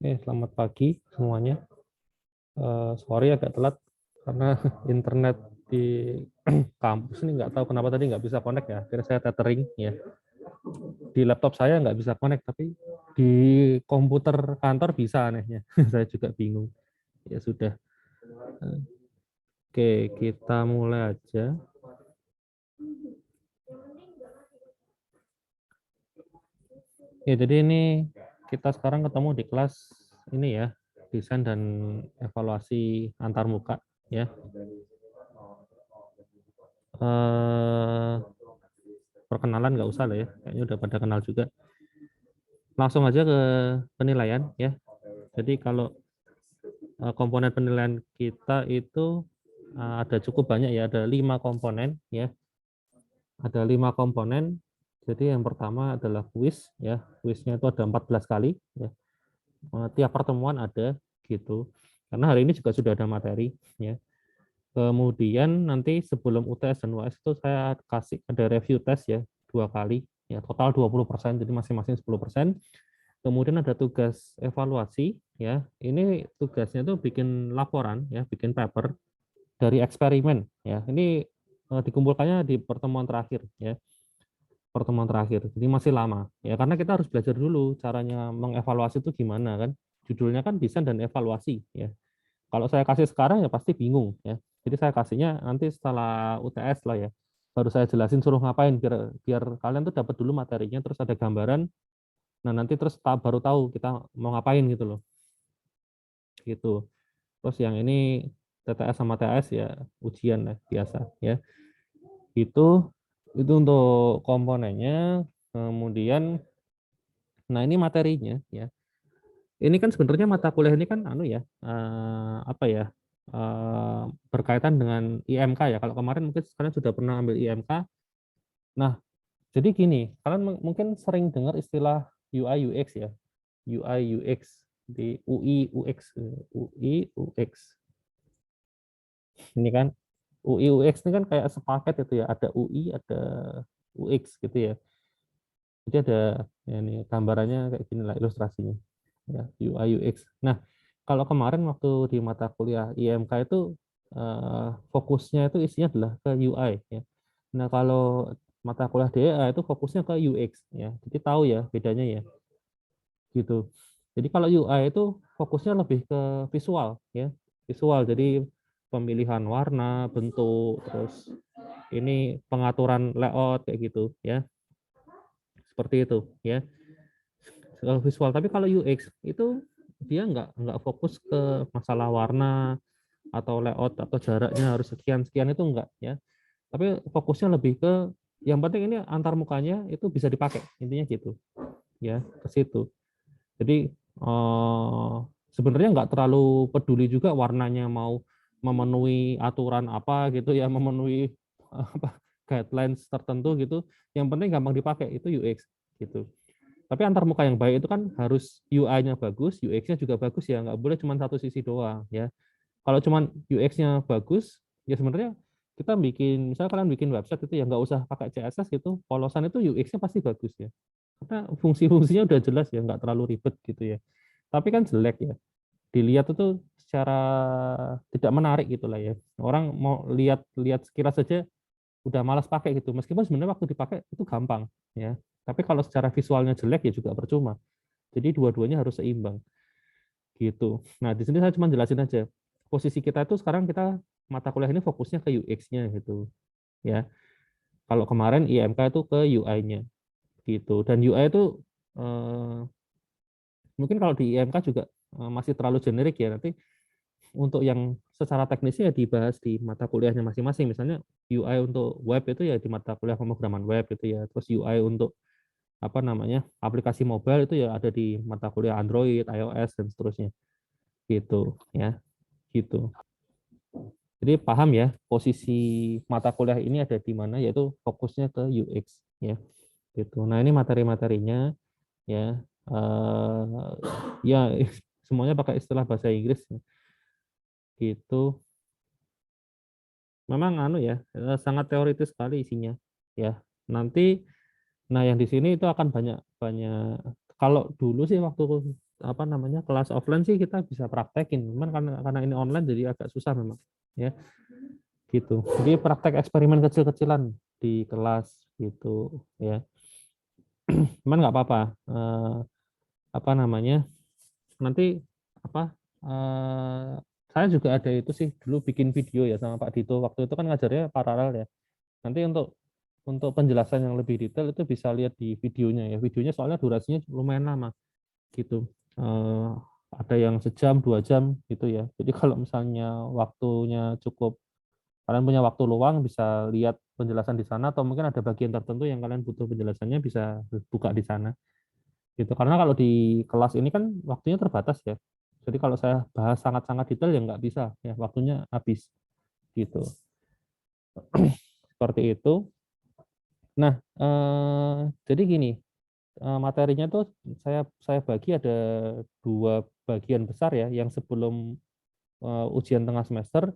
Selamat pagi semuanya. Sorry agak telat karena internet di kampus ini nggak tahu kenapa tadi nggak bisa connect ya. Akhirnya saya tethering ya. Di laptop saya nggak bisa connect, tapi di komputer kantor bisa anehnya. Saya juga bingung. Ya sudah. Oke, kita mulai aja. Ya, jadi ini kita sekarang ketemu di kelas ini ya, desain dan evaluasi antarmuka ya. Eh, Perkenalan nggak usah lah ya, kayaknya udah pada kenal juga. Langsung aja ke penilaian ya. Jadi kalau komponen penilaian kita itu ada cukup banyak ya, ada 5 komponen ya. Ada 5 komponen. Jadi yang pertama adalah kuis ya. Kuisnya itu ada 14 kali ya. Tiap pertemuan ada gitu. Karena hari ini juga sudah ada materi ya. Kemudian nanti sebelum UTS dan UAS itu saya kasih ada review test ya, 2 kali ya, total 20%, jadi masing-masing 10%. Kemudian ada tugas evaluasi ya. Ini tugasnya tuh bikin laporan ya, bikin paper dari eksperimen ya. Ini dikumpulkannya di pertemuan terakhir ya. Pertemuan terakhir. Jadi masih lama ya, karena kita harus belajar dulu caranya mengevaluasi itu gimana kan. Judulnya kan desain dan evaluasi ya. Kalau saya kasih sekarang ya pasti bingung ya. Jadi saya kasihnya nanti setelah UTS lah ya. Baru saya jelasin suruh ngapain biar biar kalian tuh dapat dulu materinya, terus ada gambaran. Nah, nanti terus baru tahu kita mau ngapain gitu loh. Gitu. Terus yang ini TTS sama TAS ya ujian lah biasa ya. Itu untuk komponennya. Kemudian nah ini materinya ya. Ini kan sebenarnya mata kuliah ini kan anu ya, apa ya? Berkaitan dengan IMK ya. Kalau kemarin mungkin kalian sudah pernah ambil IMK. Nah, jadi gini, kalian mungkin sering dengar istilah UI UX ya. UI UX di UI UX UI UX. Ini kan UI UX ini kan kayak sepaket itu ya, ada UI, ada UX gitu ya. Jadi ada ya ini gambarannya kayak gini lah ilustrasinya. Ya, UI UX. Nah, kalau kemarin waktu di mata kuliah IMK itu fokusnya itu isinya adalah ke UI ya. Nah, kalau mata kuliah DEA itu fokusnya ke UX ya. Jadi tahu ya bedanya ya. Gitu. Jadi kalau UI itu fokusnya lebih ke visual ya. Visual. Jadi pemilihan warna, bentuk, terus ini pengaturan layout kayak gitu ya. Seperti itu ya. Kalau visual, tapi kalau UX itu dia nggak fokus ke masalah warna atau layout atau jaraknya harus sekian sekian itu enggak ya. Tapi fokusnya lebih ke yang penting ini antar mukanya itu bisa dipakai intinya gitu ya ke situ. Jadi sebenarnya nggak terlalu peduli juga warnanya mau memenuhi aturan apa gitu ya, memenuhi apa guidelines tertentu gitu. Yang penting gampang dipakai itu UX gitu. Tapi antar muka yang baik itu kan harus UI-nya bagus, UX-nya juga bagus ya, nggak boleh cuma satu sisi doang ya. Kalau cuma UX-nya bagus, ya sebenarnya kita bikin, misalnya kalian bikin website itu ya nggak usah pakai CSS gitu, polosan itu UX-nya pasti bagus ya. Karena fungsi-fungsinya udah jelas ya, nggak terlalu ribet gitu ya. Tapi kan jelek ya, dilihat itu secara tidak menarik gitulah ya. Orang mau lihat sekilas saja udah malas pakai gitu. Meskipun sebenarnya waktu dipakai itu gampang ya. Tapi kalau secara visualnya jelek ya juga percuma. Jadi dua-duanya harus seimbang gitu. Nah, di sini saya cuma jelasin aja. Posisi kita itu sekarang kita mata kuliah ini fokusnya ke UX-nya gitu ya. Kalau kemarin IMK itu ke UI-nya gitu. Dan UI itu mungkin kalau di IMK juga masih terlalu generik ya. Nanti untuk yang secara teknisnya ya dibahas di mata kuliahnya masing-masing. Misalnya UI untuk web itu ya di mata kuliah pemrograman web itu ya. Terus UI untuk apa namanya aplikasi mobile itu ya ada di mata kuliah Android, iOS dan seterusnya gitu ya gitu. Jadi paham ya posisi mata kuliah ini ada di mana, yaitu fokusnya ke UX ya gitu. Nah ini materi-materinya ya ya semuanya pakai istilah bahasa Inggris ya. Gitu. Memang anu ya sangat teoritis sekali isinya ya. Nanti nah yang di sini itu akan banyak banyak kalau dulu sih waktu apa namanya kelas offline sih kita bisa praktekin, cuman karena ini online jadi agak susah memang ya gitu. Jadi praktek eksperimen kecil-kecilan di kelas gitu ya. Cuman nggak apa-apa. Apa namanya nanti apa saya juga ada itu sih dulu bikin video ya sama Pak Dito waktu itu kan ngajarnya paralel ya. Nanti untuk penjelasan yang lebih detail itu bisa lihat di videonya ya. Videonya soalnya durasinya lumayan lama gitu. Ada yang sejam 2 jam gitu ya. Jadi kalau misalnya waktunya cukup, kalian punya waktu luang bisa lihat penjelasan di sana atau mungkin ada bagian tertentu yang kalian butuh penjelasannya bisa buka di sana gitu. Karena kalau di kelas ini kan waktunya terbatas ya. Jadi kalau saya bahas sangat-sangat detail ya nggak bisa ya, waktunya habis gitu. Seperti itu. Nah, jadi gini, materinya tuh saya bagi ada 2 bagian besar ya. Yang sebelum ujian tengah semester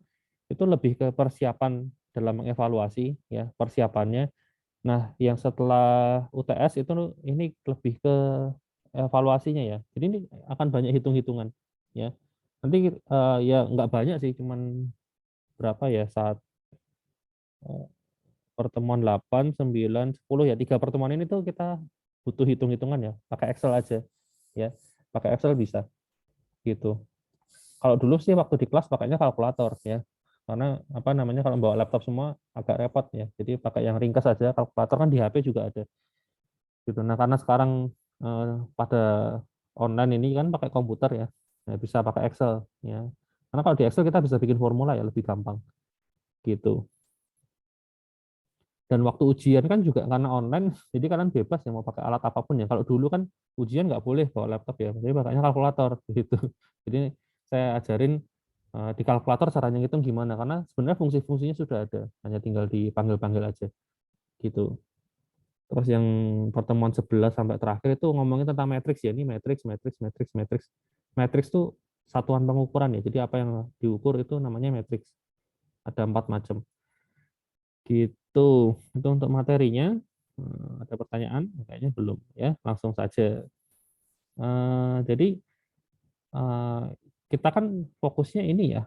itu lebih ke persiapan dalam mengevaluasi ya persiapannya. Nah, yang setelah UTS itu ini lebih ke evaluasinya ya. Jadi ini akan banyak hitung-hitungan ya. Nanti ya nggak banyak sih, cuman berapa ya saat eh, pertemuan 8, 9, 10 ya 3 pertemuan ini tuh kita butuh hitung-hitungan ya. Pakai Excel aja ya. Pakai Excel bisa gitu. Kalau dulu sih waktu di kelas pakainya kalkulator ya. Karena apa namanya kalau bawa laptop semua agak repot ya. Jadi pakai yang ringkas saja, kalkulator kan di HP juga ada. Gitu. Nah, karena sekarang pada online ini kan pakai komputer ya. Nah, bisa pakai Excel ya. Karena kalau di Excel kita bisa bikin formula ya lebih gampang gitu. Dan waktu ujian kan juga karena online, jadi kalian bebas ya mau pakai alat apapun ya. Kalau dulu kan ujian nggak boleh bawa laptop ya, jadi pakainya kalkulator gitu. Jadi saya ajarin di kalkulator caranya ngitung gimana, karena sebenarnya fungsi-fungsinya sudah ada, hanya tinggal dipanggil-panggil aja gitu. Terus yang pertemuan 11 sampai terakhir itu ngomongin tentang matriks ya, ini matriks, matriks, matriks, matriks. Matriks itu satuan pengukuran ya, jadi apa yang diukur itu namanya matriks. Ada 4 macam. Gitu. Itu untuk materinya. Ada pertanyaan? Kayaknya belum ya. Langsung saja. Jadi eh, kita kan fokusnya ini ya.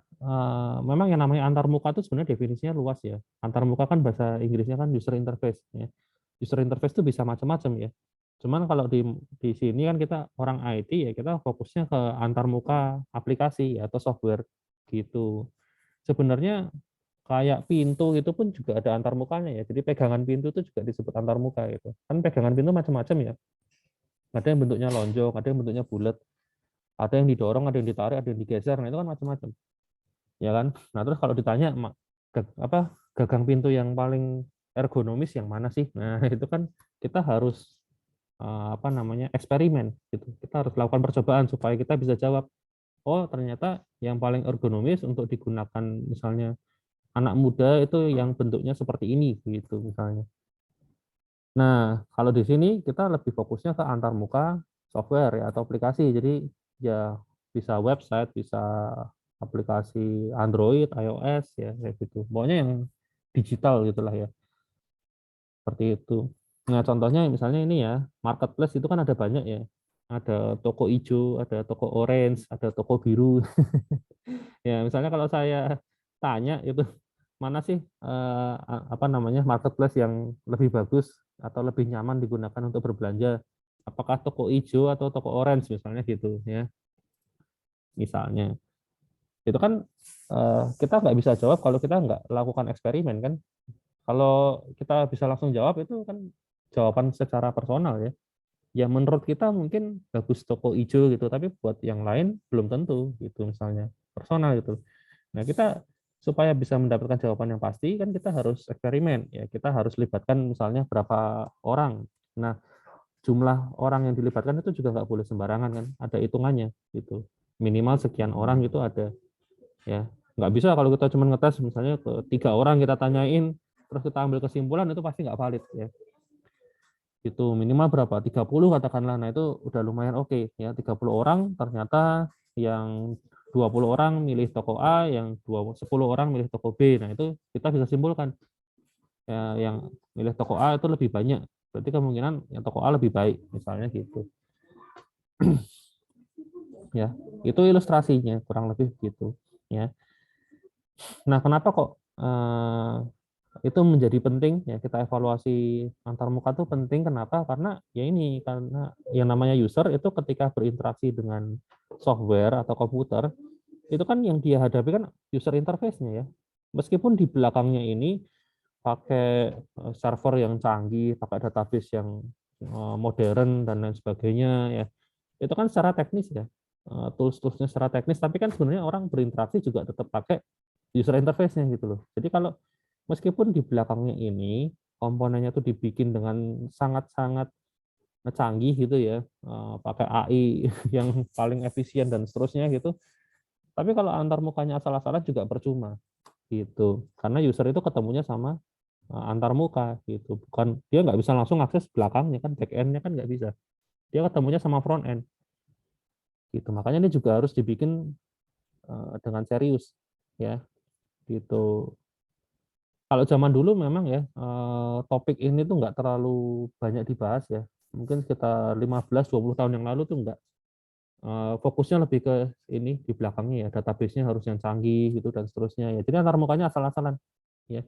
Memang yang namanya antarmuka itu sebenarnya definisinya luas ya. Antarmuka kan bahasa Inggrisnya kan user interface ya. User interface itu bisa macam-macam ya. Cuman kalau di sini kan kita orang IT ya kita fokusnya ke antarmuka aplikasi atau software gitu. Sebenarnya kayak pintu itu pun juga ada antarmukanya ya. Jadi pegangan pintu itu juga disebut antarmuka gitu. Kan pegangan pintu macam-macam ya. Ada yang bentuknya lonjong, ada yang bentuknya bulat, ada yang didorong, ada yang ditarik, ada yang digeser. Nah, itu kan macam-macam. Ya kan? Nah, terus kalau ditanya apa gagang pintu yang paling ergonomis yang mana sih? Nah, itu kan kita harus apa namanya? Eksperimen gitu. Kita harus lakukan percobaan supaya kita bisa jawab, oh, ternyata yang paling ergonomis untuk digunakan misalnya anak muda itu yang bentuknya seperti ini gitu misalnya. Nah, kalau di sini kita lebih fokusnya ke antarmuka software ya atau aplikasi. Jadi ya bisa website, bisa aplikasi Android, iOS ya kayak gitu. Pokoknya yang digital gitulah ya. Seperti itu. Nah, contohnya misalnya ini ya, marketplace itu kan ada banyak ya. Ada toko hijau, ada toko orange, ada toko biru. Ya, misalnya kalau saya tanya itu mana sih apa namanya marketplace yang lebih bagus atau lebih nyaman digunakan untuk berbelanja? Apakah toko hijau atau toko orange misalnya gitu ya. Misalnya. Itu kan kita nggak bisa jawab kalau kita nggak lakukan eksperimen kan. Kalau kita bisa langsung jawab itu kan jawaban secara personal ya. Ya menurut kita mungkin bagus toko hijau gitu, tapi buat yang lain belum tentu gitu misalnya. Personal gitu. Nah, kita supaya bisa mendapatkan jawaban yang pasti kan kita harus eksperimen ya. Kita harus libatkan misalnya berapa orang. Nah, jumlah orang yang dilibatkan itu juga nggak boleh sembarangan kan. Ada hitungannya gitu. Minimal sekian orang itu ada ya. Nggak bisa kalau kita cuma ngetes misalnya ke 3 orang kita tanyain terus kita ambil kesimpulan itu pasti nggak valid ya. Itu minimal berapa? 30 katakanlah. Nah, itu udah lumayan oke ya. 30 orang ternyata yang 20 orang milih toko A, yang 10 orang milih toko B. Nah, itu kita bisa simpulkan ya, yang milih toko A itu lebih banyak. Berarti kemungkinan yang toko A lebih baik, misalnya gitu. ya. Itu ilustrasinya kurang lebih gitu, ya. Nah, kenapa kok itu menjadi penting ya kita evaluasi antarmuka itu penting kenapa? Karena ya ini karena yang namanya user itu ketika berinteraksi dengan software atau komputer itu kan yang dia hadapi kan user interface-nya ya. Meskipun di belakangnya ini pakai server yang canggih, pakai database yang modern dan lain sebagainya ya. Itu kan secara teknis ya. Tools-toolsnya secara teknis, tapi kan sebenarnya orang berinteraksi juga tetap pakai user interface-nya gitu loh. Jadi kalau meskipun di belakangnya ini komponennya tuh dibikin dengan sangat-sangat canggih gitu ya, pakai AI yang paling efisien dan seterusnya gitu. Tapi kalau antar mukanya asal-asalan juga percuma gitu. Karena user itu ketemunya sama antar muka gitu. Bukan dia nggak bisa langsung akses belakangnya kan back end-nya kan nggak bisa. Dia ketemunya sama front end gitu. Makanya ini juga harus dibikin dengan serius ya gitu. Kalau zaman dulu memang ya topik ini tuh nggak terlalu banyak dibahas ya. Mungkin sekitar 15-20 tahun yang lalu tuh nggak. Fokusnya lebih ke ini di belakangnya ya, database-nya harus yang canggih gitu dan seterusnya ya. Jadi antar mukanya asal-asalan ya.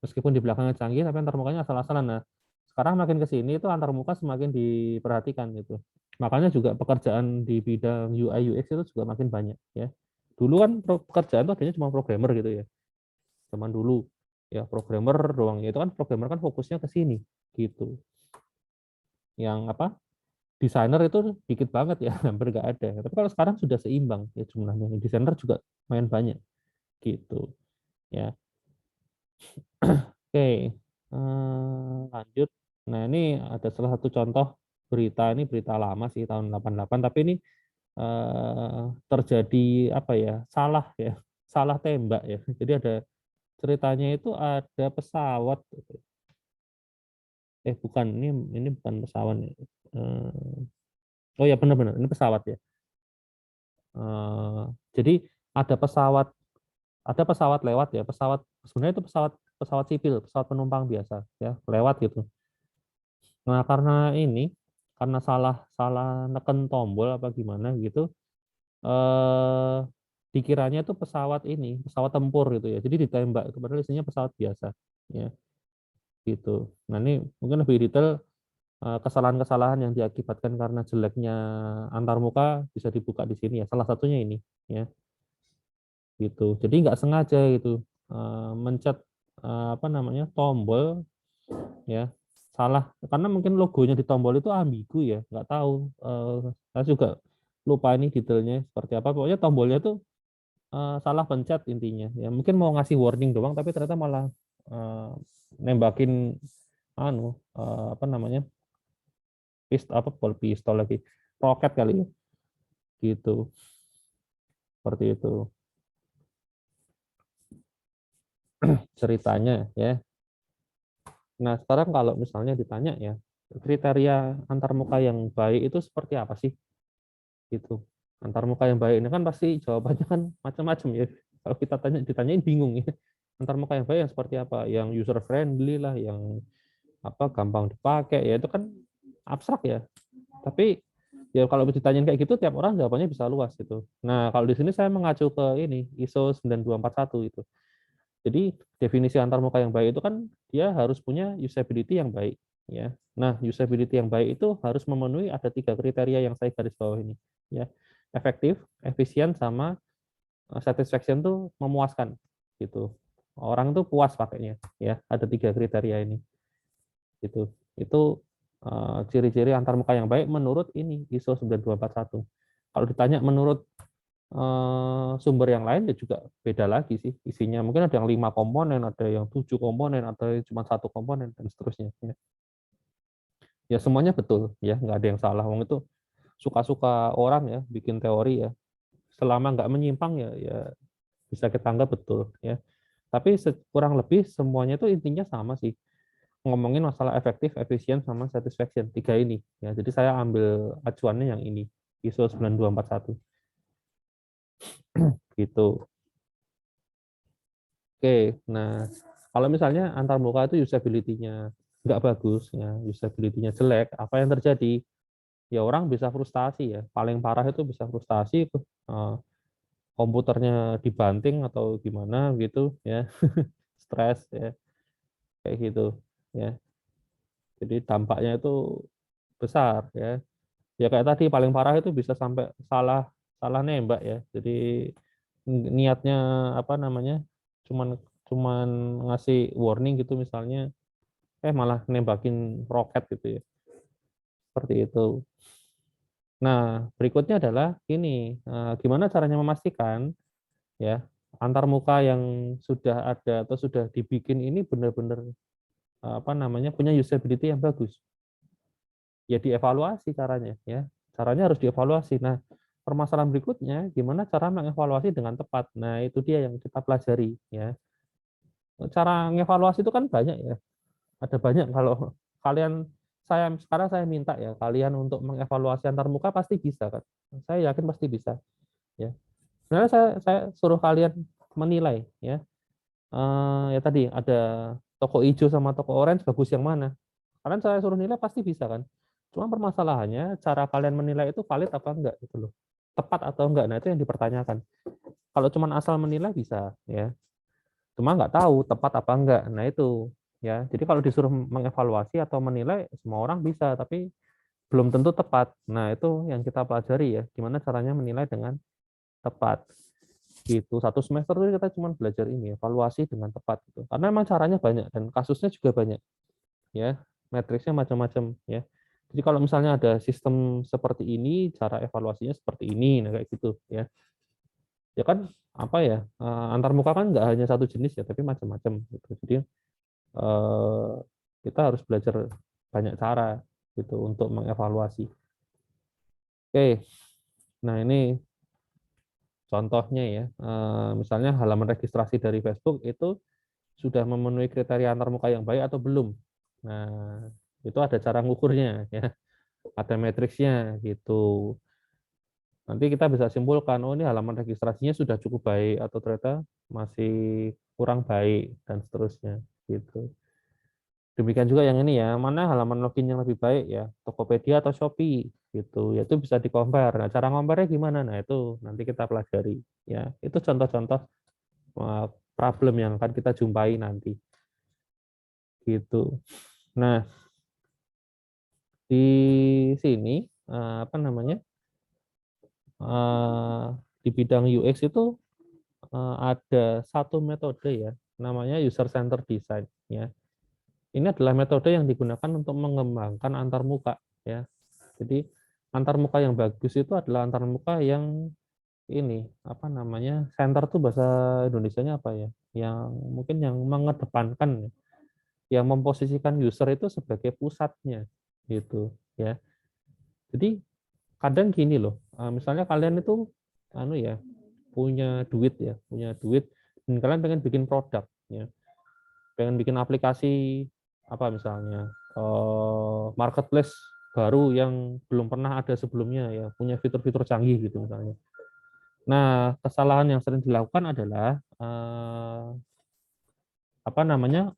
Meskipun di belakangnya canggih tapi antar mukanya asal-asalan. Nah, sekarang makin ke sini itu antar muka semakin diperhatikan gitu. Makanya juga pekerjaan di bidang UI UX itu juga makin banyak ya. Dulu kan pekerjaan itu adanya cuma programmer gitu ya. Zaman dulu ya programmer doang ya itu kan programmer kan fokusnya ke sini gitu yang apa desainer itu dikit banget ya hampir nggak ada tapi kalau sekarang sudah seimbang ya jumlahnya desainer juga main banyak gitu ya oke lanjut nah ini ada salah satu contoh berita ini berita lama sih tahun 88 tapi ini terjadi apa ya salah tembak ya jadi ada ceritanya itu ada pesawat bukan ini bukan pesawat oh ya benar-benar ini pesawat ya jadi ada pesawat lewat ya pesawat sebenarnya itu pesawat pesawat sipil pesawat penumpang biasa ya lewat gitu nah karena salah salah neken tombol apa gimana gitu eh dikiranya itu pesawat ini pesawat tempur gitu ya jadi ditembak itu padahal isinya pesawat biasa ya gitu nah ini mungkin lebih detail kesalahan-kesalahan yang diakibatkan karena jeleknya antarmuka bisa dibuka di sini ya. Salah satunya ini ya gitu. Jadi nggak sengaja gitu mencet apa namanya tombol ya salah karena mungkin logonya di tombol itu ambigu ya nggak tahu saya juga lupa ini detailnya seperti apa pokoknya tombolnya tuh salah pencet intinya ya mungkin mau ngasih warning doang tapi ternyata malah eh, nembakin apa namanya pistol lagi roket kali ya gitu seperti itu ceritanya ya nah sekarang kalau misalnya ditanya ya kriteria antarmuka yang baik itu seperti apa sih gitu antarmuka yang baik ini kan pasti jawabannya kan macam-macam ya kalau kita ditanyain bingung ya antarmuka yang baik yang seperti apa yang user friendly lah yang apa gampang dipakai ya itu kan abstrak ya tapi ya kalau ditanyain kayak gitu tiap orang jawabannya bisa luas gitu. Nah, kalau di sini saya mengacu ke ini ISO 9241 itu. Jadi definisi antarmuka yang baik itu kan dia harus punya usability yang baik ya. Nah, usability yang baik itu harus memenuhi ada 3 kriteria yang saya garis bawah ini ya. Efektif, efisien sama satisfaction tuh memuaskan gitu. Orang tuh puas pakainya ya. Ada 3 kriteria ini gitu. Itu ciri-ciri antarmuka yang baik menurut ini ISO 9241. Kalau ditanya menurut sumber yang lain ya juga beda lagi sih isinya. Mungkin ada yang 5 komponen, ada yang 7 komponen, ada yang cuma 1 komponen dan seterusnya. Ya, ya semuanya betul ya, nggak ada yang salah. Wong itu suka-suka orang ya bikin teori ya. Selama nggak menyimpang ya, ya bisa kita anggap betul ya. Tapi kurang lebih semuanya itu intinya sama sih. Ngomongin masalah efektif, efisien, sama satisfaction. 3 ini. Ya, jadi saya ambil acuannya yang ini. ISO 9241. Gitu. Oke, nah kalau misalnya antar muka itu usability-nya nggak bagus, ya usability-nya jelek, apa yang terjadi? ya orang bisa frustasi ya. Paling parah itu bisa frustasi itu komputernya dibanting atau gimana gitu ya, stres ya kayak gitu ya. Jadi dampaknya itu besar ya. Ya kayak tadi paling parah itu bisa sampai salah salah nembak ya. Jadi niatnya apa namanya? Cuman cuman ngasih warning gitu misalnya, malah nembakin roket gitu ya. Seperti itu. Nah, berikutnya adalah ini, gimana caranya memastikan ya antar muka yang sudah ada atau sudah dibikin ini benar-benar apa namanya punya usability yang bagus. Ya dievaluasi caranya ya. Caranya harus dievaluasi. Nah, permasalahan berikutnya gimana cara mengevaluasi dengan tepat. Nah, itu dia yang kita pelajari ya. Cara mengevaluasi itu kan banyak ya. Ada banyak kalau kalian saya minta ya kalian untuk mengevaluasi antar muka pasti bisa kan. Saya yakin pasti bisa ya. Sebenarnya saya suruh kalian menilai ya. Ya tadi ada toko hijau sama toko orange bagus yang mana. Kalian saya suruh nilai pasti bisa kan. Cuma permasalahannya cara kalian menilai itu valid apa enggak gitu loh. Tepat atau enggak. Nah, itu yang dipertanyakan. Kalau cuma asal menilai bisa ya. Cuma nggak tahu tepat apa enggak. Nah, itu ya. Jadi kalau disuruh mengevaluasi atau menilai semua orang bisa, tapi belum tentu tepat. Nah, itu yang kita pelajari ya. Gimana caranya menilai dengan tepat. Gitu. Satu semester itu kita cuma belajar ini, evaluasi dengan tepat gitu. Karena memang caranya banyak dan kasusnya juga banyak ya. Matriksnya macam-macam ya. Jadi kalau misalnya ada sistem seperti ini, cara evaluasinya seperti ini, nah kayak gitu ya. Ya kan apa ya? Antar muka kan nggak hanya satu jenis ya, tapi macam-macam gitu. Jadi eh, kita harus belajar banyak cara gitu untuk mengevaluasi. Oke, nah ini contohnya ya. Misalnya halaman registrasi dari Facebook itu sudah memenuhi kriteria antarmuka yang baik atau belum. Nah, itu ada cara ngukurnya ya, ada matriksnya gitu. Nanti kita bisa simpulkan, oh ini halaman registrasinya sudah cukup baik atau ternyata masih kurang baik dan seterusnya gitu. Demikian juga yang ini ya, mana halaman login yang lebih baik ya, Tokopedia atau Shopee gitu. Ya itu bisa di-compare. Nah, cara compare-nya gimana? Nah, itu nanti kita pelajari ya. Itu contoh-contoh problem yang akan kita jumpai nanti gitu. Nah, di sini apa namanya? Di bidang UX itu ada satu metode ya, namanya user centered design ya. Ini adalah metode yang digunakan untuk mengembangkan antarmuka ya. Jadi antarmuka yang bagus itu adalah antarmuka yang ini apa namanya? Center tuh bahasa Indonesianya apa ya? Yang mungkin yang mengedepankan ya, yang memposisikan user itu sebagai pusatnya gitu ya. Jadi kadang gini loh, misalnya kalian itu anu ya, punya duit dan kalian pengen bikin produk ya, pengen bikin aplikasi apa misalnya marketplace baru yang belum pernah ada sebelumnya ya, punya fitur-fitur canggih gitu misalnya. Nah, kesalahan yang sering dilakukan adalah apa namanya?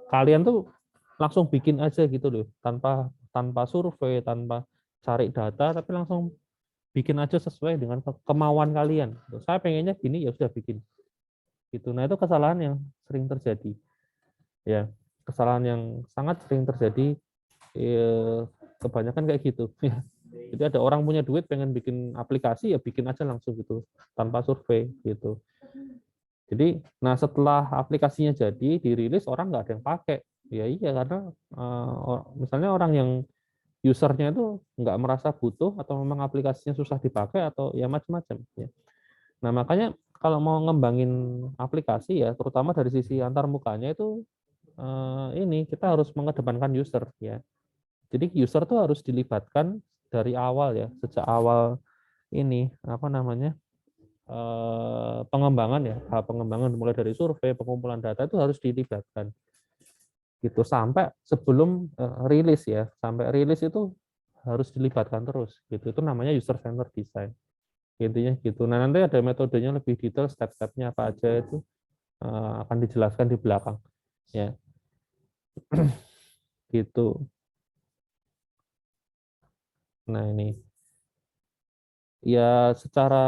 Kalian tuh langsung bikin aja gitu loh, tanpa tanpa survei, tanpa cari data, tapi langsung bikin aja sesuai dengan kemauan kalian. Saya pengennya gini ya sudah bikin. Gitu. Nah, itu kesalahan yang sering terjadi. Ya, kesalahan yang sangat sering terjadi kebanyakan kayak gitu. Jadi ada orang punya duit pengen bikin aplikasi ya bikin aja langsung gitu tanpa survei gitu. Jadi, nah setelah aplikasinya jadi dirilis orang nggak ada yang pakai. Ya iya karena misalnya orang yang usernya itu nggak merasa butuh atau memang aplikasinya susah dipakai atau ya macam-macam. Ya. Nah makanya kalau mau ngembangin aplikasi ya, terutama dari sisi antar mukanya itu ini kita harus mengedepankan user ya. Jadi user tuh harus dilibatkan dari awal ya, sejak awal ini apa namanya pengembangan ya, pengembangan mulai dari survei, pengumpulan data itu harus dilibatkan gitu sampai sebelum rilis ya, sampai rilis itu harus dilibatkan terus gitu. Itu namanya user centered design. Intinya gitu. Nah, nanti ada metodenya lebih detail, step-stepnya apa aja itu akan dijelaskan di belakang. Ya, gitu. Nah, ini ya secara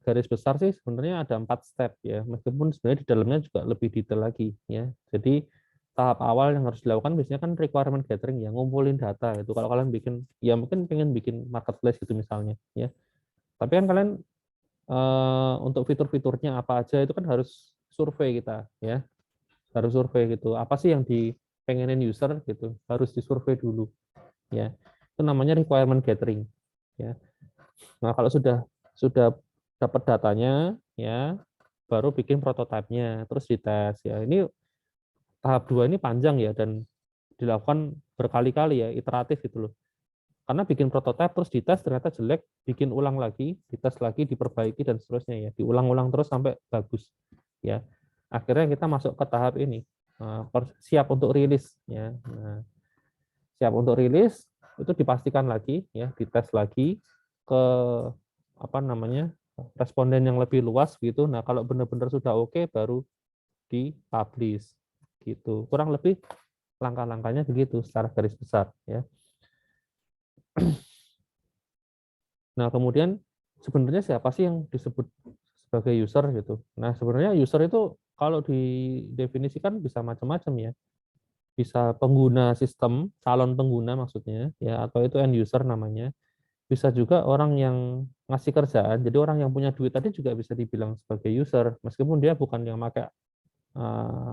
garis besar sih sebenarnya ada 4 step ya, meskipun sebenarnya di dalamnya juga lebih detail lagi ya. Jadi tahap awal yang harus dilakukan biasanya kan requirement gathering ya, ngumpulin data itu. Kalau kalian bikin, ya mungkin pengen bikin marketplace gitu misalnya ya. Tapi kan kalian untuk fitur-fiturnya apa aja itu kan harus survei kita ya, harus survei gitu. Apa sih yang dipengenin user gitu, harus disurvei dulu ya. Itu namanya requirement gathering ya. Nah, kalau sudah dapat datanya ya, baru bikin prototipenya, terus dites ya. Ini tahap 2 ini panjang ya dan dilakukan berkali-kali ya, iteratif gitu loh. Karena bikin prototipe terus dites ternyata jelek, bikin ulang lagi, dites lagi, diperbaiki dan seterusnya ya. Diulang-ulang terus sampai bagus ya. Akhirnya kita masuk ke tahap ini. Siap untuk rilis ya. Nah, siap untuk rilis itu dipastikan lagi ya, dites lagi ke apa namanya? Responden yang lebih luas gitu. Nah, kalau benar-benar sudah oke baru dipublish gitu. Kurang lebih langkah-langkahnya begitu secara garis besar ya. Nah, kemudian sebenarnya siapa sih yang disebut sebagai user gitu. Nah, sebenarnya user itu kalau didefinisikan bisa macam-macam ya. Bisa pengguna sistem, calon pengguna maksudnya ya, atau itu end user namanya. Bisa juga orang yang ngasih kerjaan. Jadi orang yang punya duit tadi juga bisa dibilang sebagai user meskipun dia bukan yang pakai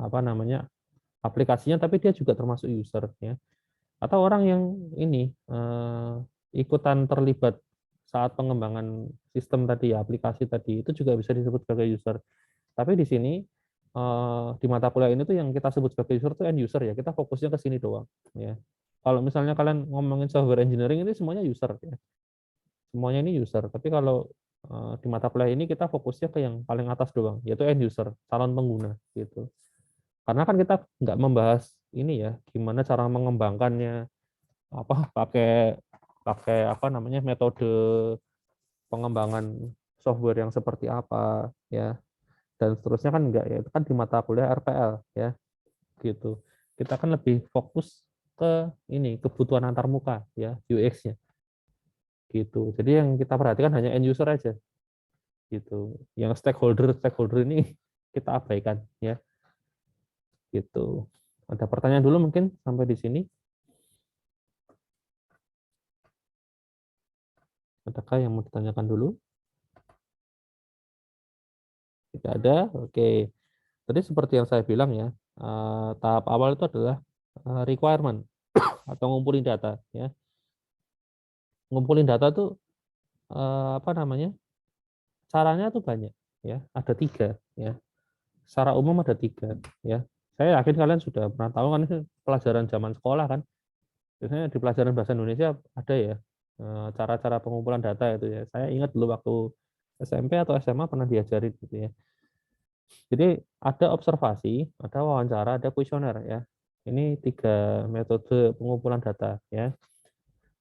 apa namanya aplikasinya, tapi dia juga termasuk user ya. Atau orang yang ini ikutan terlibat saat pengembangan sistem tadi ya, aplikasi tadi itu juga bisa disebut sebagai user. Tapi di sini di mata kuliah ini tuh yang kita sebut sebagai user tuh end user ya. Kita fokusnya ke sini doang ya. Kalau misalnya kalian ngomongin software engineering ini semuanya user ya. Semuanya ini user. Tapi kalau di mata kuliah ini kita fokusnya ke yang paling atas doang, yaitu end user, calon pengguna gitu. Karena kan kita nggak membahas ini ya, gimana cara mengembangkannya, apa pakai pakai apa namanya metode pengembangan software yang seperti apa ya dan seterusnya kan enggak ya, itu kan di mata kuliah RPL ya gitu. Kita kan lebih fokus ke ini kebutuhan antarmuka ya, UX-nya gitu. Jadi yang kita perhatikan hanya end user aja gitu. Yang stakeholder ini kita abaikan ya gitu. Ada pertanyaan dulu mungkin sampai di sini? Adakah yang mau ditanyakan dulu? Tidak ada. Oke. Tadi seperti yang saya bilang ya, tahap awal itu adalah requirement atau ngumpulin data ya. Ngumpulin data tuh apa namanya? Caranya tuh banyak ya. Ada 3 ya. Secara umum ada 3 ya. Saya yakin kalian sudah pernah tahu kan pelajaran zaman sekolah kan. Biasanya di pelajaran bahasa Indonesia ada ya cara-cara pengumpulan data itu ya. Saya ingat dulu waktu SMP atau SMA pernah diajarin gitu ya. Jadi ada observasi, ada wawancara, ada kuesioner ya. Ini 3 metode pengumpulan data ya.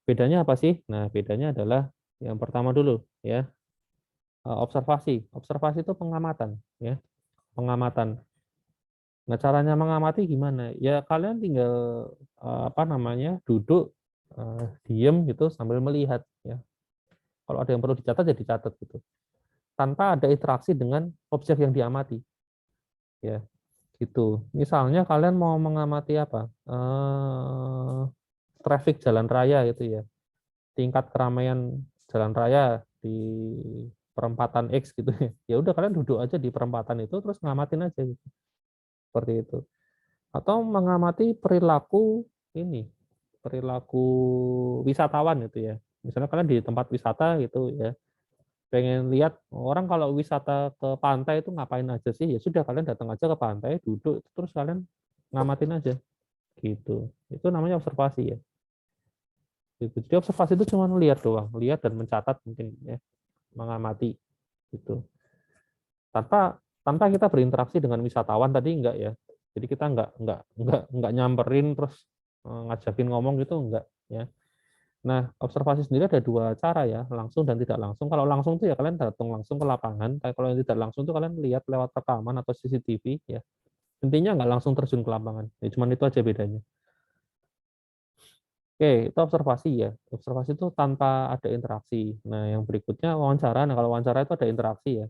Bedanya apa sih? Nah, bedanya adalah yang pertama dulu ya, observasi. Observasi itu pengamatan ya, pengamatan. Nah, caranya mengamati gimana? Ya kalian tinggal apa namanya? Duduk diem gitu sambil melihat ya. Kalau ada yang perlu dicatat ya dicatat gitu. Tanpa ada interaksi dengan objek yang diamati ya. Gitu. Misalnya kalian mau mengamati apa? Traffic jalan raya gitu ya. Tingkat keramaian jalan raya di perempatan X gitu ya. Ya udah kalian duduk aja di perempatan itu terus ngamatin aja gitu. Seperti itu. Atau mengamati perilaku ini, perilaku wisatawan gitu ya. Misalnya kalian di tempat wisata gitu ya. Pengen lihat orang kalau wisata ke pantai itu ngapain aja sih? Ya sudah kalian datang aja ke pantai, duduk terus kalian ngamatin aja gitu. Itu namanya observasi ya. Gitu. Jadi observasi itu cuma lihat doang, lihat dan mencatat mungkin ya, mengamati gitu. Tanpa tanpa kita berinteraksi dengan wisatawan tadi enggak ya. Jadi kita enggak nyamperin terus ngajakin ngomong gitu enggak ya. Nah, observasi sendiri ada 2 cara ya, langsung dan tidak langsung. Kalau langsung tuh ya kalian datang langsung ke lapangan, tapi kalau yang tidak langsung tuh kalian lihat lewat rekaman atau CCTV ya. Intinya nggak langsung terjun ke lapangan. Ya cuman itu aja bedanya. Oke, itu observasi ya. Observasi itu tanpa ada interaksi. Nah, yang berikutnya wawancara. Nah, kalau wawancara itu ada interaksi ya.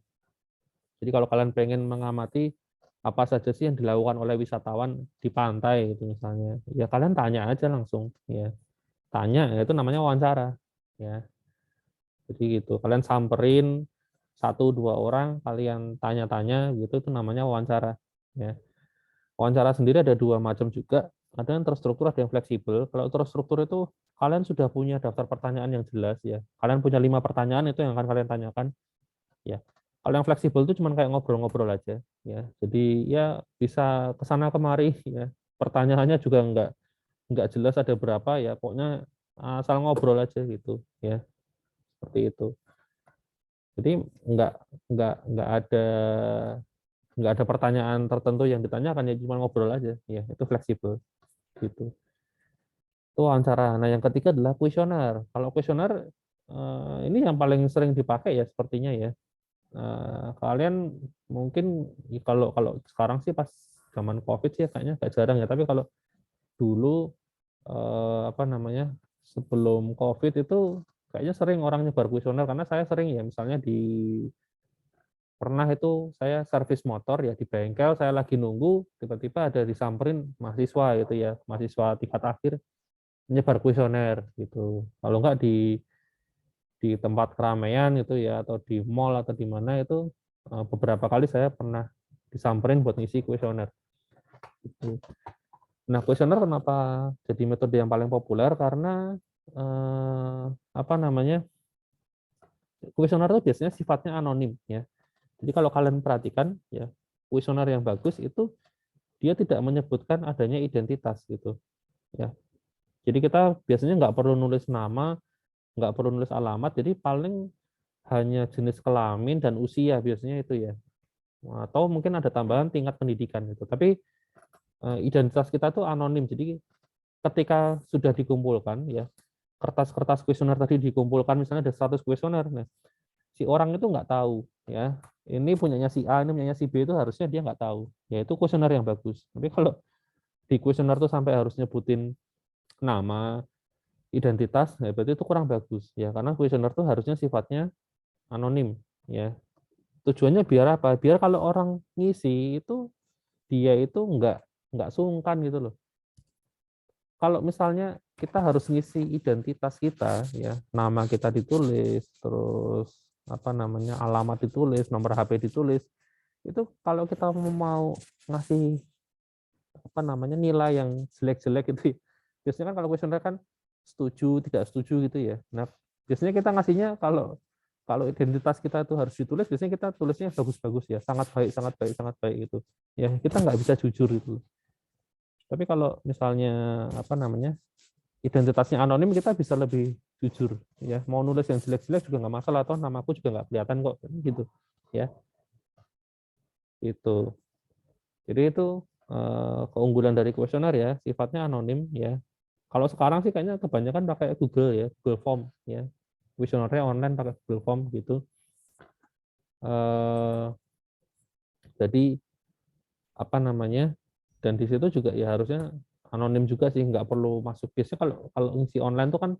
Jadi kalau kalian pengen mengamati apa saja sih yang dilakukan oleh wisatawan di pantai gitu misalnya, ya kalian tanya aja langsung ya. Tanya, ya itu namanya wawancara. Ya, jadi gitu. Kalian samperin satu dua orang, kalian tanya-tanya gitu itu namanya wawancara. Ya. Wawancara sendiri ada dua macam juga. Ada yang terstruktur, ada yang fleksibel. Kalau terstruktur itu kalian sudah punya daftar pertanyaan yang jelas ya. Kalian punya 5 pertanyaan itu yang akan kalian tanyakan ya. Kalau yang fleksibel itu cuma kayak ngobrol-ngobrol aja ya. Jadi ya bisa kesana kemari ya. Pertanyaannya juga nggak jelas ada berapa ya. Pokoknya asal ngobrol aja gitu ya. Seperti itu. Jadi nggak nggak ada pertanyaan tertentu yang ditanyakan ya cuma ngobrol aja ya itu fleksibel gitu. Itu wawancara. Nah, yang ketiga adalah kuesioner. Kalau kuesioner ini yang paling sering dipakai ya sepertinya ya. Kalian mungkin kalau kalau sekarang sih pas zaman COVID sih kayaknya agak jarang ya. Tapi kalau dulu apa namanya sebelum COVID itu kayaknya sering orang nyebar kuesioner karena saya sering ya misalnya pernah itu saya servis motor ya di bengkel saya lagi nunggu tiba-tiba ada disamperin mahasiswa gitu ya mahasiswa tingkat akhir menyebar kuesioner gitu. Kalau enggak di tempat keramaian itu ya atau di mall atau di mana itu beberapa kali saya pernah disamperin buat ngisi kuesioner. Gitu. Nah, kuesioner kenapa jadi metode yang paling populer karena apa namanya? Kuesioner itu biasanya sifatnya anonim ya. Jadi kalau kalian perhatikan ya, kuesioner yang bagus itu dia tidak menyebutkan adanya identitas gitu ya. Jadi kita biasanya nggak perlu nulis nama, nggak perlu nulis alamat, jadi paling hanya jenis kelamin dan usia biasanya itu ya. Atau mungkin ada tambahan tingkat pendidikan gitu. Tapi identitas kita tuh anonim. Jadi ketika sudah dikumpulkan ya, kertas-kertas kuesioner tadi dikumpulkan misalnya ada 100 kuesioner. Nah, si orang itu nggak tahu ya. Ini punyanya si A, ini punyanya si B itu harusnya dia nggak tahu. Ya itu kuesioner yang bagus. Tapi kalau di kuesioner tuh sampai harus nyebutin nama, identitas, ya berarti itu kurang bagus ya karena kuesioner tuh harusnya sifatnya anonim ya. Tujuannya biar apa? Biar kalau orang ngisi itu dia itu nggak sungkan gitu loh. Kalau misalnya kita harus ngisi identitas kita ya, nama kita ditulis, terus apa namanya alamat ditulis, nomor HP ditulis, itu kalau kita mau ngasih apa namanya nilai yang jelek-jelek itu, biasanya kan kalau kuesioner kan setuju, tidak setuju gitu ya. Nah, biasanya kita ngasihnya kalau kalau identitas kita itu harus ditulis, biasanya kita tulisnya bagus-bagus ya, sangat baik, sangat baik, sangat baik itu. Ya, kita nggak bisa jujur itu. Tapi kalau misalnya apa namanya identitasnya anonim, kita bisa lebih jujur. Ya, mau nulis yang jelek-jelek juga nggak masalah, atau namaku juga nggak kelihatan kok, gitu. Ya, itu. Jadi itu keunggulan dari kuesioner ya, sifatnya anonim ya. Kalau sekarang sih kayaknya kebanyakan pakai Google ya, Google Form ya. Kuesionernya online pakai Google Form gitu. Eh, jadi apa namanya? Dan di situ juga ya harusnya anonim juga sih, nggak perlu masuk. Biasanya kalau kalau ngisi online tuh kan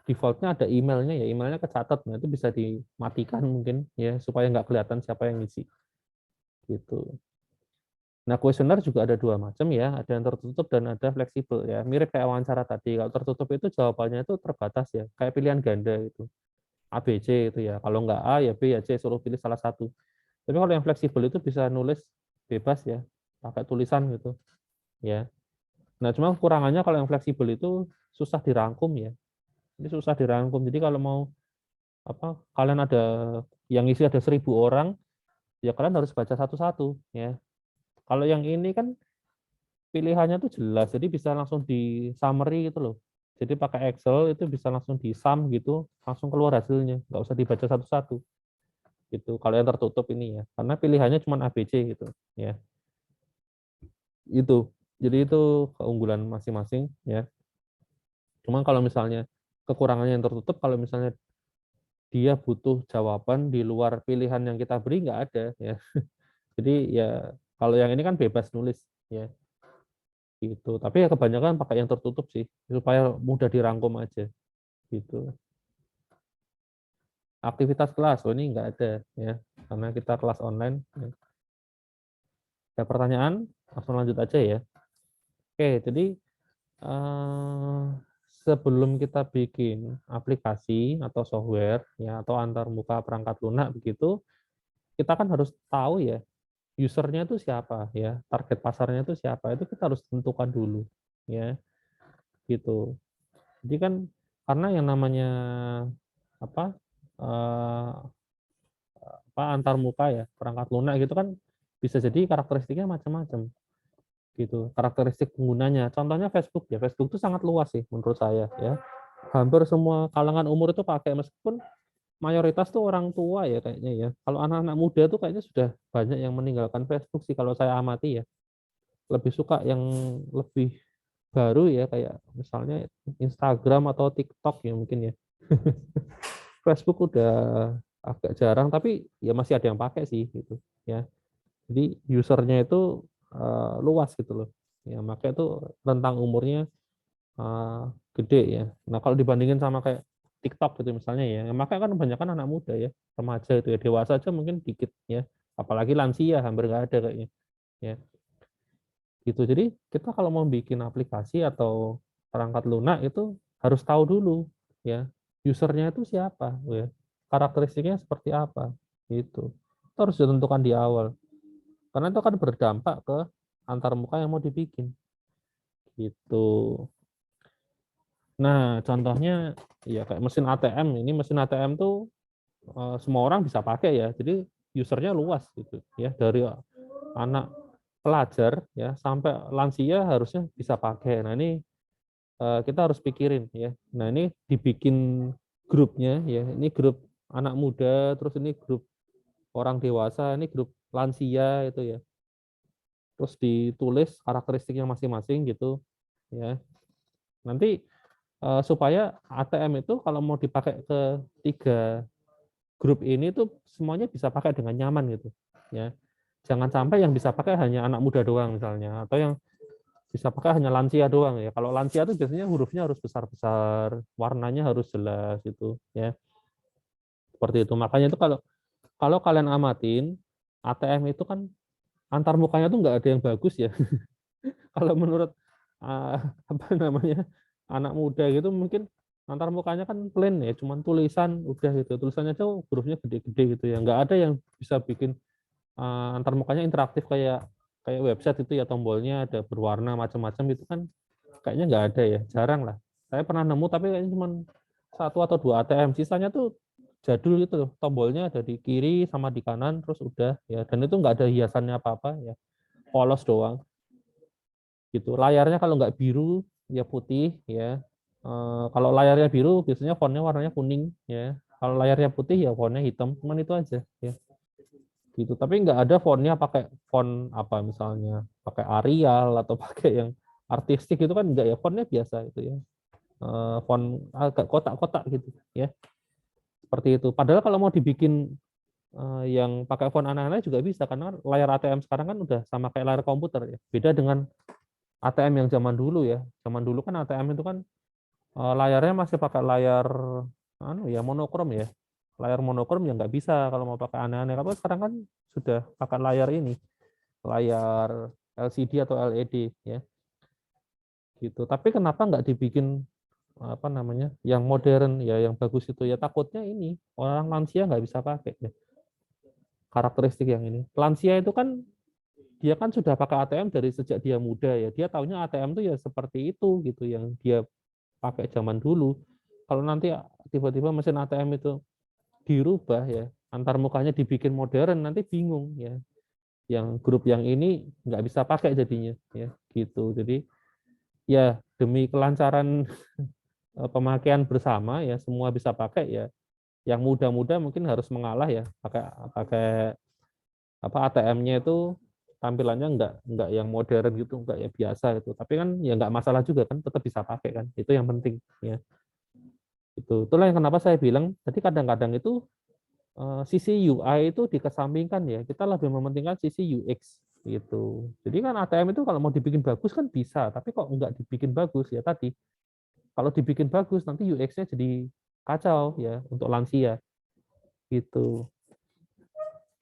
defaultnya ada emailnya ya, emailnya kecatat, nah itu bisa dimatikan mungkin ya supaya nggak kelihatan siapa yang ngisi gitu. Nah, kuesioner juga ada dua macam ya, ada yang tertutup dan ada fleksibel ya. Mirip kayak wawancara tadi. Kalau tertutup itu jawabannya itu terbatas ya, kayak pilihan ganda itu. A, B, C itu ya. Kalau nggak A ya B ya C, suruh pilih salah satu. Tapi kalau yang fleksibel itu bisa nulis bebas ya, pakai tulisan gitu ya. Nah, cuma kekurangannya kalau yang fleksibel itu susah dirangkum ya. Ini susah dirangkum. Jadi kalau mau apa kalian ada yang isi ada 1.000 orang, ya kalian harus baca satu-satu ya. Kalau yang ini kan pilihannya tuh jelas, jadi bisa langsung di summary gitu loh. Jadi pakai Excel itu bisa langsung di sum gitu, langsung keluar hasilnya, nggak usah dibaca satu-satu. Gitu. Kalau yang tertutup ini ya, karena pilihannya cuma ABC gitu, ya. Itu. Jadi itu keunggulan masing-masing ya. Cuma kalau misalnya kekurangannya yang tertutup, kalau misalnya dia butuh jawaban di luar pilihan yang kita beri nggak ada ya. Jadi ya kalau yang ini kan bebas nulis ya. gitu. Tapi ya kebanyakan pakai yang tertutup sih supaya mudah dirangkum aja gitu. Aktivitas kelas, oh ini nggak ada ya, karena kita kelas online. Ada pertanyaan? Langsung lanjut aja ya. Oke, jadi eh, sebelum kita bikin aplikasi atau software ya atau antar muka perangkat lunak begitu, kita kan harus tahu ya usernya itu siapa ya, target pasarnya itu siapa, itu kita harus tentukan dulu ya gitu. Jadi kan karena yang namanya apa eh, antar muka ya perangkat lunak gitu kan bisa jadi karakteristiknya macam-macam gitu, karakteristik penggunanya. Contohnya Facebook ya, Facebook itu sangat luas sih menurut saya ya. Hampir semua kalangan umur itu pakai, meskipun mayoritas tuh orang tua ya kayaknya ya. Kalau anak-anak muda tuh kayaknya sudah banyak yang meninggalkan Facebook sih kalau saya amati ya. Lebih suka yang lebih baru ya, kayak misalnya Instagram atau TikTok ya mungkin ya. Facebook udah agak jarang, tapi ya masih ada yang pakai sih gitu ya. Jadi usernya itu luas gitu loh. Ya, makanya itu rentang umurnya gede ya. Nah, kalau dibandingin sama kayak TikTok gitu misalnya ya, yang makanya kan kebanyakan anak muda ya, remaja itu ya, dewasa aja mungkin dikit ya. Apalagi lansia hampir nggak ada kayaknya. Ya, gitu. Jadi kita kalau mau bikin aplikasi atau perangkat lunak itu harus tahu dulu ya, usernya itu siapa ya. Karakteristiknya seperti apa gitu. Itu harus ditentukan di awal. Karena itu akan berdampak ke antar muka yang mau dibikin. Gitu. Nah, contohnya ya kayak mesin ATM. Ini mesin ATM tuh semua orang bisa pakai ya. Jadi usernya luas gitu ya, dari anak pelajar ya sampai lansia harusnya bisa pakai. Nah, ini kita harus pikirin ya. Nah, ini dibikin grupnya ya. Ini grup anak muda, terus ini grup orang dewasa, ini grup lansia itu ya. Terus ditulis karakteristiknya masing-masing gitu ya. Nanti supaya ATM itu kalau mau dipakai ke 3 grup ini tuh semuanya bisa pakai dengan nyaman gitu ya. Jangan sampai yang bisa pakai hanya anak muda doang misalnya, atau yang bisa pakai hanya lansia doang ya. Kalau lansia tuh biasanya hurufnya harus besar-besar, warnanya harus jelas gitu ya. Seperti itu. Makanya itu kalau kalau kalian amatin ATM itu kan antar mukanya tuh nggak ada yang bagus ya. Kalau menurut apa namanya anak muda gitu mungkin antar mukanya kan plain ya, cuman tulisan udah gitu, tulisannya aja hurufnya gede-gede gitu ya, nggak ada yang bisa bikin antar mukanya interaktif kayak kayak website itu ya, tombolnya ada berwarna macam-macam itu kan kayaknya nggak ada ya, jarang lah. Saya pernah nemu tapi kayaknya cuma 1 atau 2 ATM, sisanya tuh jadul gitu loh, tombolnya ada di kiri sama di kanan terus udah ya, dan itu nggak ada hiasannya apa-apa ya, polos doang gitu. Layarnya kalau nggak biru ya putih ya. Kalau layarnya biru biasanya fontnya warnanya kuning ya. Kalau layarnya putih ya fontnya hitam. Cuman itu aja ya. Gitu. Tapi nggak ada fontnya pakai font apa misalnya pakai Arial atau pakai yang artistik itu kan enggak ya, fontnya biasa itu ya. Font agak kotak-kotak gitu ya. Seperti itu. Padahal kalau mau dibikin yang pakai font aneh-aneh juga bisa, karena layar ATM sekarang kan udah sama kayak layar komputer ya. Beda dengan ATM yang zaman dulu ya. Zaman dulu kan ATM itu kan layarnya masih pakai layar ya monokrom ya. Layar monokrom ya nggak bisa kalau mau pakai aneh-aneh. Tapi sekarang kan sudah pakai layar ini, layar LCD atau LED ya. Gitu. Tapi kenapa nggak dibikin apa namanya yang modern ya, yang bagus itu ya, takutnya ini orang lansia nggak bisa pakai ya. Karakteristik yang ini. Lansia itu kan dia kan sudah pakai ATM dari sejak dia muda ya. Dia taunya ATM itu ya seperti itu gitu yang dia pakai zaman dulu. Kalau nanti tiba-tiba mesin ATM itu dirubah ya, antar mukanya dibikin modern, nanti bingung ya. Yang grup yang ini nggak bisa pakai jadinya ya gitu. Jadi ya demi kelancaran pemakaian bersama ya, semua bisa pakai ya. Yang muda-muda mungkin harus mengalah ya, pakai pakai apa ATM-nya itu tampilannya nggak yang modern gitu, nggak ya biasa itu. Tapi kan ya nggak masalah juga kan, tetap bisa pakai kan. Itu yang penting ya. Itulah yang kenapa saya bilang tadi kadang-kadang itu sisi UI itu dikesampingkan ya. Kita lebih mementingkan sisi UX gitu. Jadi kan ATM itu kalau mau dibikin bagus kan bisa, tapi kok nggak dibikin bagus ya tadi. Kalau dibikin bagus nanti UX-nya jadi kacau ya untuk lansia gitu.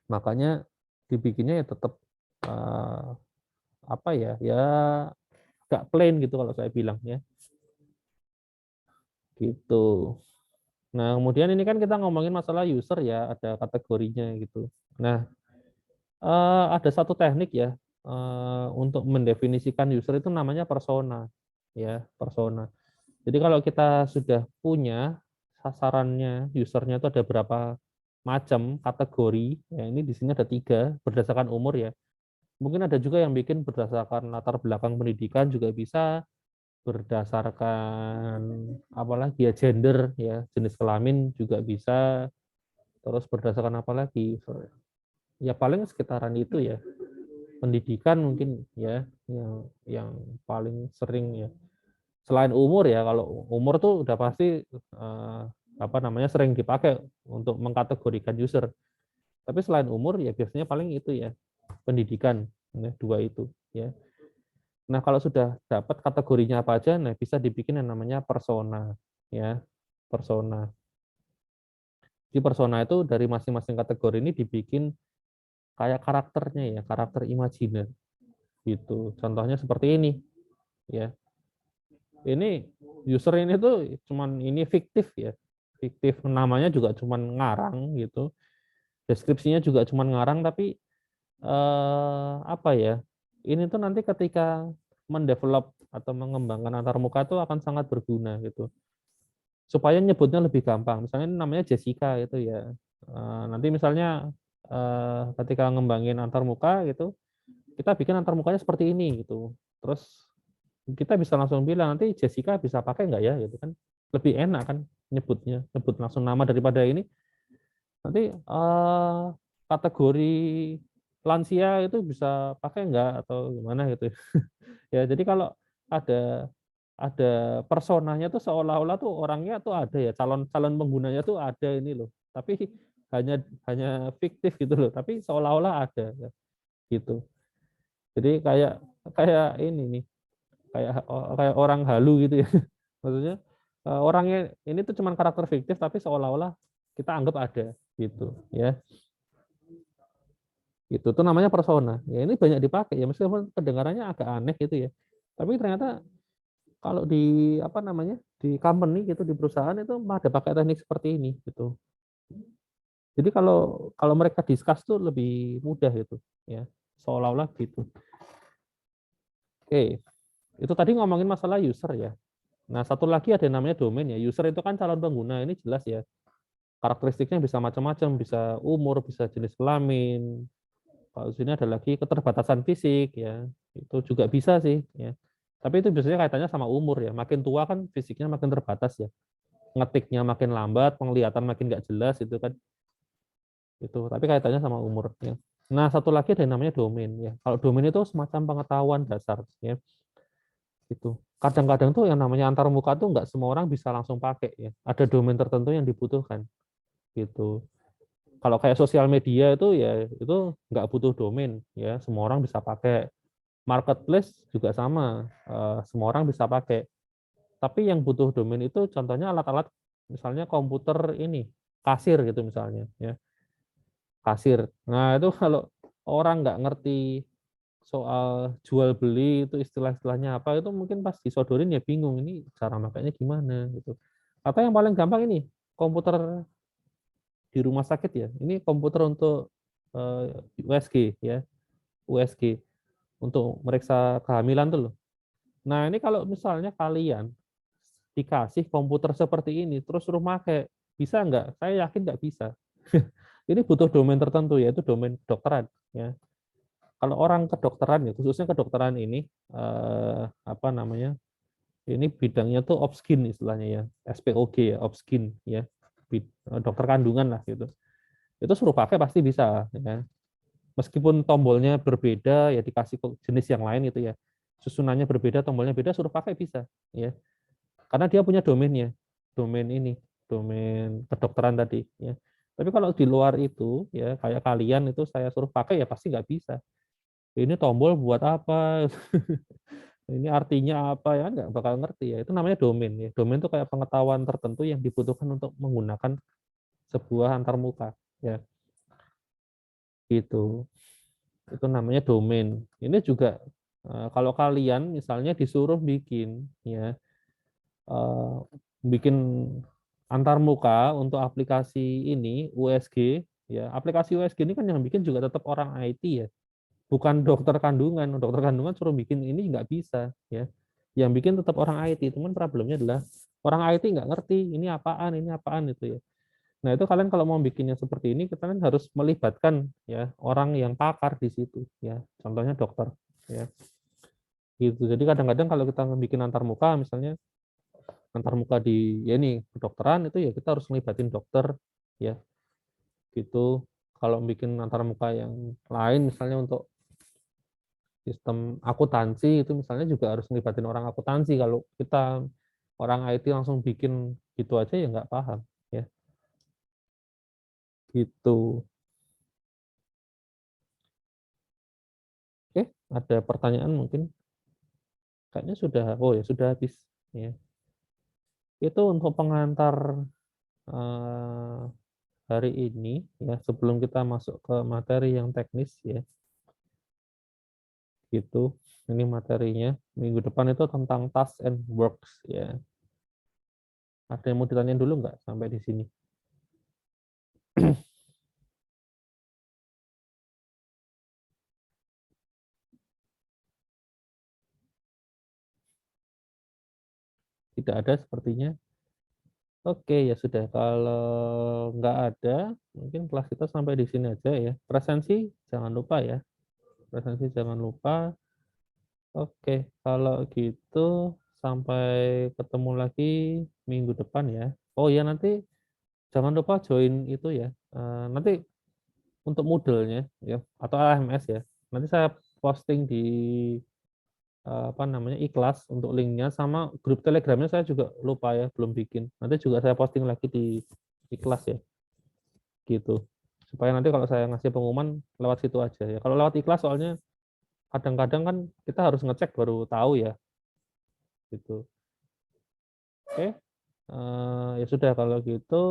Makanya dibikinnya ya tetap apa ya, ya nggak plain gitu kalau saya bilang ya gitu. Nah kemudian ini kan kita ngomongin masalah user ya, ada kategorinya gitu. Nah ada satu teknik ya untuk mendefinisikan user itu namanya persona ya, persona. Jadi kalau kita sudah punya sasarannya, usernya itu ada berapa macam kategori, ya ini di sini ada 3 berdasarkan umur ya. Mungkin ada juga yang bikin berdasarkan latar belakang pendidikan juga bisa, berdasarkan apalagi ya gender ya, jenis kelamin juga bisa, terus berdasarkan apa lagi? Ya paling sekitaran itu ya. Pendidikan mungkin ya yang paling sering ya. Selain umur ya, kalau umur tuh udah pasti apa namanya sering dipakai untuk mengkategorikan user. Tapi selain umur ya biasanya paling itu ya pendidikan, ya, 2 itu ya. Nah kalau sudah dapat kategorinya apa aja, nah bisa dibikin yang namanya persona ya, persona. Di persona itu dari masing-masing kategori ini dibikin kayak karakternya ya, karakter imajiner gitu. Contohnya seperti ini ya. Ini user ini tuh cuman ini fiktif ya, fiktif, namanya juga cuman ngarang gitu, deskripsinya juga cuman ngarang, tapi apa ya, ini tuh nanti ketika mendevelop atau mengembangkan antarmuka itu akan sangat berguna gitu, supaya nyebutnya lebih gampang. Misalnya ini namanya Jessica gitu ya. Nanti misalnya ketika ngembangin antarmuka gitu, kita bikin antarmukanya seperti ini gitu. Terus kita bisa langsung bilang nanti Jessica bisa pakai nggak ya gitu kan, lebih enak kan nyebutnya, nyebut langsung nama daripada ini nanti kategori lansia itu bisa pakai nggak atau gimana gitu ya. Jadi kalau ada ada personanya tuh seolah-olah tuh orangnya tuh ada ya, calon calon penggunanya tuh ada ini loh, tapi hanya hanya fiktif gitu loh, tapi seolah-olah ada ya, gitu. Jadi kayak kayak ini nih, kayak orang halu gitu ya. Maksudnya orangnya ini tuh cuma karakter fiktif tapi seolah-olah kita anggap ada gitu ya. Itu tuh namanya persona. Ya ini banyak dipakai ya meskipun kedengarannya agak aneh gitu ya. Tapi ternyata kalau di apa namanya? Di company gitu, di perusahaan itu ada pakai teknik seperti ini gitu. Jadi kalau kalau mereka discuss tuh lebih mudah gitu ya. Seolah-olah gitu. Oke, itu tadi ngomongin masalah user ya. Nah, satu lagi ada yang namanya domain ya. User itu kan calon pengguna, ini jelas ya. Karakteristiknya bisa macam-macam, bisa umur, bisa jenis kelamin. Kalau sini ada lagi keterbatasan fisik ya. Itu juga bisa sih ya. Tapi itu biasanya kaitannya sama umur ya. Makin tua kan fisiknya makin terbatas ya. Ngetiknya makin lambat, penglihatan makin nggak jelas itu kan. Itu, tapi kaitannya sama umur ya. Nah, satu lagi ada yang namanya domain ya. Kalau domain itu semacam pengetahuan dasar ya. Itu kadang-kadang tuh yang namanya antar muka tuh nggak semua orang bisa langsung pakai ya. Ada domain tertentu yang dibutuhkan gitu. Kalau kayak sosial media itu ya itu nggak butuh domain ya, semua orang bisa pakai. Marketplace juga sama, semua orang bisa pakai. Tapi yang butuh domain itu contohnya alat-alat misalnya komputer ini, kasir gitu misalnya ya, kasir. Nah, itu kalau orang nggak ngerti soal jual beli itu istilah-istilahnya apa itu mungkin pas disodorin ya bingung ini cara makanya gimana gitu. Atau yang paling gampang ini komputer di rumah sakit ya. Ini komputer untuk USG ya, USG untuk meriksa kehamilan tuh loh. Nah, ini kalau misalnya kalian dikasih komputer seperti ini terus suruh pakai, bisa nggak? Saya yakin nggak bisa. Ini butuh domain tertentu yaitu domain kedokteran ya. Kalau orang kedokteran ya khususnya kedokteran ini apa namanya? Ini bidangnya tuh obsgin istilahnya ya, SPOG ya, obsgin ya. Dokter kandungan lah gitu. Itu suruh pakai pasti bisa ya. Meskipun tombolnya berbeda ya dikasih jenis yang lain itu ya. Susunannya berbeda, tombolnya beda suruh pakai bisa ya. Karena dia punya domainnya, domain ini, domain kedokteran tadi ya. Tapi kalau di luar itu ya kayak kalian itu saya suruh pakai ya pasti nggak bisa ini tombol buat apa, ini artinya apa, ya kan nggak bakal ngerti ya. Itu namanya domain ya. Domain itu kayak pengetahuan tertentu yang dibutuhkan untuk menggunakan sebuah antarmuka ya, gitu. Itu namanya domain. Ini juga kalau kalian misalnya disuruh bikin ya, eh, bikin antarmuka untuk aplikasi ini USG ya, aplikasi USG ini kan yang bikin juga tetap orang IT ya, bukan dokter kandungan. Dokter kandungan suruh bikin ini nggak bisa ya, yang bikin tetap orang IT. Cuman problemnya adalah orang IT nggak ngerti ini apaan itu ya. Nah, itu kalian kalau mau bikinnya seperti ini, kita kan harus melibatkan ya orang yang pakar di situ ya. Contohnya dokter ya. Gitu. Jadi kadang-kadang kalau kita bikin antarmuka misalnya antarmuka di ya ini kedokteran itu ya kita harus melibatin dokter ya. Gitu. Kalau bikin antarmuka yang lain misalnya untuk sistem akuntansi itu misalnya juga harus melibatin orang akuntansi. Kalau kita orang IT langsung bikin gitu aja ya nggak paham ya. Gitu. Oke, ada pertanyaan mungkin? Kayaknya sudah, oh ya sudah habis. Ya. Itu untuk pengantar eh, hari ini ya, sebelum kita masuk ke materi yang teknis ya. Gitu. Ini materinya. Minggu depan itu tentang task and works ya. Ada yang mau ditanyain dulu nggak sampai di sini? Tidak ada sepertinya. Oke, ya sudah. Kalau nggak ada, mungkin kelas kita sampai di sini aja ya. Presensi jangan lupa ya. Presensi jangan lupa. Oke, kalau gitu sampai ketemu lagi minggu depan ya. Oh ya, nanti jangan lupa join itu ya. Nanti untuk Moodle-nya ya atau LMS ya. Nanti saya posting di apa namanya Ikhlas untuk linknya, sama grup Telegramnya saya juga lupa ya, belum bikin. Nanti juga saya posting lagi di Ikhlas ya, gitu. Supaya nanti kalau saya ngasih pengumuman lewat situ aja ya. Kalau lewat Ikhlas soalnya kadang-kadang kan kita harus ngecek baru tahu ya, gitu. Oke. Ya sudah kalau gitu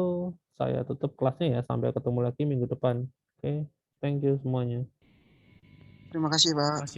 saya tutup kelasnya ya. Sampai ketemu lagi minggu depan. Oke, thank you semuanya. Terima kasih, Pak.